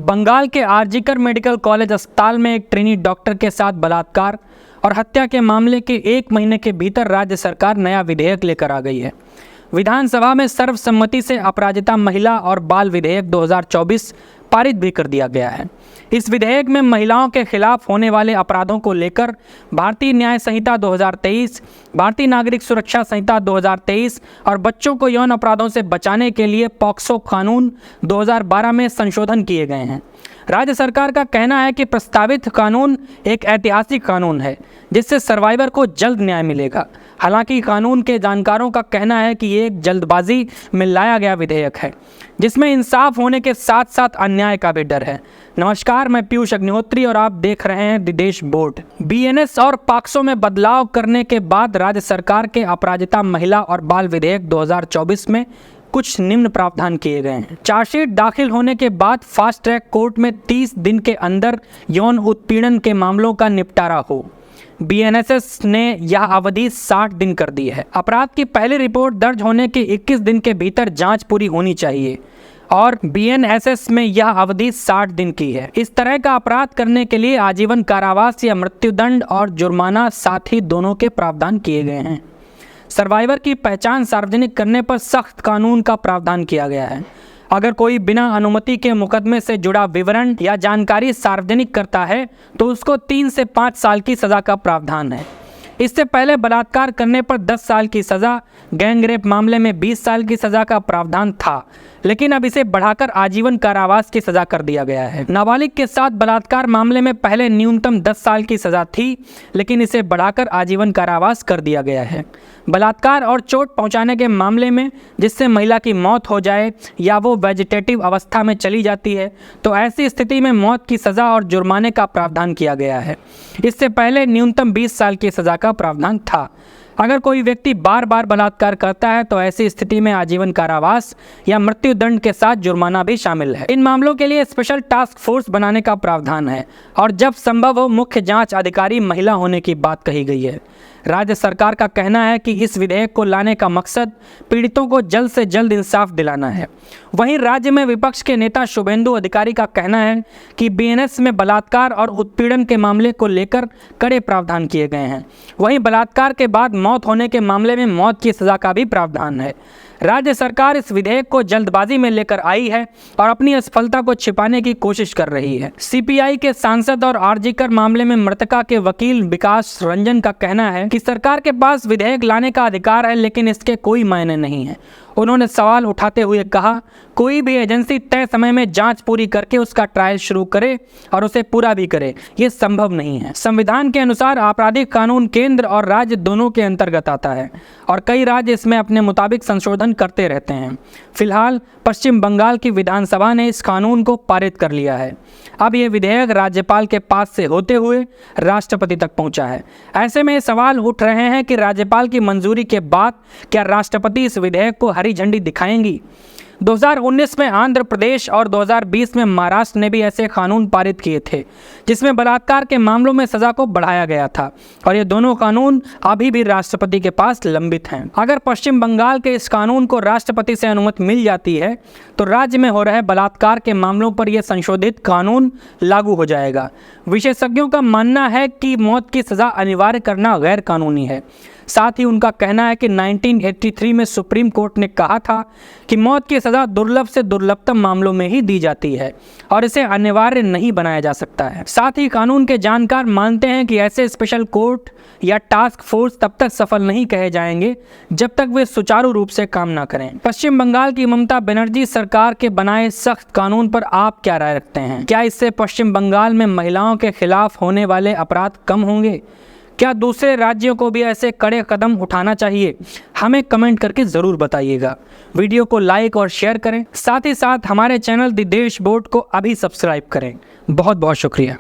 बंगाल के RG Kar medical college अस्पताल में एक ट्रेनी डॉक्टर के साथ बलात्कार और हत्या के मामले के 1 महीने के भीतर राज्य सरकार नया विधेयक लेकर आ गई है। विधानसभा में सर्वसम्मति से अपराजिता महिला और बाल विधेयक 2024 पारित भी कर दिया गया है। इस विधेयक में महिलाओं के खिलाफ होने वाले अपराधों को लेकर भारतीय न्याय संहिता 2023, भारतीय नागरिक सुरक्षा संहिता 2023 और बच्चों को यौन अपराधों से बचाने के लिए पॉक्सो कानून 2012 में संशोधन किए गए हैं। राज्य सरकार का कहना है कि प्रस्तावित कानून एक ऐतिहासिक कानून है जिससे सर्वाइवर को जल्द न्याय मिलेगा। हालांकि कानून के जानकारों का कहना है कि ये एक जल्दबाजी में लाया गया विधेयक है जिसमें इंसाफ होने के साथ साथ अन्याय का भी डर है। नमस्कार, मैं पीयूष अग्निहोत्री और आप देख रहे हैं दिदेश बोर्ड। बीएनएस और पॉक्सो में बदलाव करने के बाद राज्य सरकार के अपराजिता महिला और बाल विधेयक 2024 में कुछ निम्न प्रावधान किए गए हैं। चार्जशीट दाखिल होने के बाद फास्ट ट्रैक कोर्ट में 30 दिन के अंदर यौन उत्पीड़न के मामलों का निपटारा हो। बीएनएसएस ने यह अवधि 60 दिन कर दी है। अपराध की पहली रिपोर्ट दर्ज होने के 21 दिन के भीतर जांच पूरी होनी चाहिए और बीएनएसएस में यह अवधि 60 दिन की है। इस तरह का अपराध करने के लिए आजीवन कारावास या मृत्युदंड और जुर्माना साथ ही दोनों के प्रावधान किए गए हैं। सर्वाइवर की पहचान सार्वजनिक करने पर सख्त कानून का प्रावधान किया गया है। अगर कोई बिना अनुमति के मुकदमे से जुड़ा विवरण या जानकारी सार्वजनिक करता है तो उसको 3 से 5 साल की सज़ा का प्रावधान है। इससे पहले बलात्कार करने पर 10 साल की सज़ा, गैंगरेप मामले में 20 साल की सज़ा का प्रावधान था, लेकिन अब इसे बढ़ाकर आजीवन कारावास की सज़ा कर दिया गया है। नाबालिग के साथ बलात्कार मामले में पहले न्यूनतम 10 साल की सज़ा थी, लेकिन इसे बढ़ाकर आजीवन कारावास कर दिया गया है। बलात्कार और चोट पहुंचाने के मामले में जिससे महिला की मौत हो जाए या वो वेजिटेटिव अवस्था में चली जाती है तो ऐसी स्थिति में मौत की सज़ा और जुर्माने का प्रावधान किया गया है। इससे पहले न्यूनतम 20 साल की सज़ा का प्रावधान था। अगर कोई व्यक्ति बार बार बलात्कार करता है तो ऐसी स्थिति में आजीवन कारावास या मृत्युदंड के साथ जुर्माना भी शामिल है। इन मामलों के लिए स्पेशल टास्क फोर्स बनाने का प्रावधान है और जब संभव हो मुख्य जांच अधिकारी महिला होने की बात कही गई है। राज्य सरकार का कहना है कि इस विधेयक को लाने का मकसद पीड़ितों को जल्द से जल्द इंसाफ दिलाना है। वहीं राज्य में विपक्ष के नेता शुभेंदु अधिकारी का कहना है कि बीएनएस में बलात्कार और उत्पीड़न के मामले को लेकर कड़े प्रावधान किए गए हैं। वहीं बलात्कार के बाद मौत होने के मामले में मौत की सज़ा का भी प्रावधान है। राज्य सरकार इस विधेयक को जल्दबाजी में लेकर आई है और अपनी असफलता को छिपाने की कोशिश कर रही है। सीपीआई के सांसद और आरजीकर मामले में मृतका के वकील विकास रंजन का कहना है कि सरकार के पास विधेयक लाने का अधिकार है, लेकिन इसके कोई मायने नहीं है। उन्होंने सवाल उठाते हुए कहा, कोई भी एजेंसी तय समय में जांच पूरी करके उसका ट्रायल शुरू करे और उसे पूरा भी करे, ये संभव नहीं है। संविधान के अनुसार आपराधिक कानून केंद्र और राज्य दोनों के अंतर्गत आता है और कई राज्य इसमें अपने मुताबिक संशोधन करते रहते हैं। फिलहाल पश्चिम बंगाल की विधानसभा ने इस कानून को पारित कर लिया है। अब ये विधेयक राज्यपाल के पास से होते हुए राष्ट्रपति तक पहुंचा है। ऐसे में सवाल उठ रहे हैं कि राज्यपाल की मंजूरी के बाद क्या राष्ट्रपति इस विधेयक को हरी झंडी दिखाएंगी। 2019 में आंध्र प्रदेश और 2020 में महाराष्ट्र ने भी ऐसे कानून पारित किए थे जिसमें बलात्कार के मामलों में सज़ा को बढ़ाया गया था और ये दोनों कानून अभी भी राष्ट्रपति के पास लंबित हैं। अगर पश्चिम बंगाल के इस कानून को राष्ट्रपति से अनुमति मिल जाती है तो राज्य में हो रहे बलात्कार के मामलों पर यह संशोधित कानून लागू हो जाएगा। विशेषज्ञों का मानना है कि मौत की सज़ा अनिवार्य करना गैर कानूनी है। साथ ही उनका कहना है कि 1983 में सुप्रीम कोर्ट ने कहा था कि मौत की सज़ा दुर्लभ से दुर्लभतम मामलों में ही दी जाती है और इसे अनिवार्य नहीं बनाया जा सकता है। साथ ही कानून के जानकार मानते हैं कि ऐसे स्पेशल कोर्ट या टास्क फोर्स तब तक सफल नहीं कहे जाएंगे जब तक वे सुचारू रूप से काम ना करें। पश्चिम बंगाल की ममता बनर्जी सरकार के बनाए सख्त कानून पर आप क्या राय रखते हैं? क्या इससे पश्चिम बंगाल में महिलाओं के खिलाफ होने वाले अपराध कम होंगे? क्या दूसरे राज्यों को भी ऐसे कड़े कदम उठाना चाहिए? हमें कमेंट करके ज़रूर बताइएगा। वीडियो को लाइक और शेयर करें, साथ ही साथ हमारे चैनल द देश बोर्ड को अभी सब्सक्राइब करें। बहुत बहुत शुक्रिया।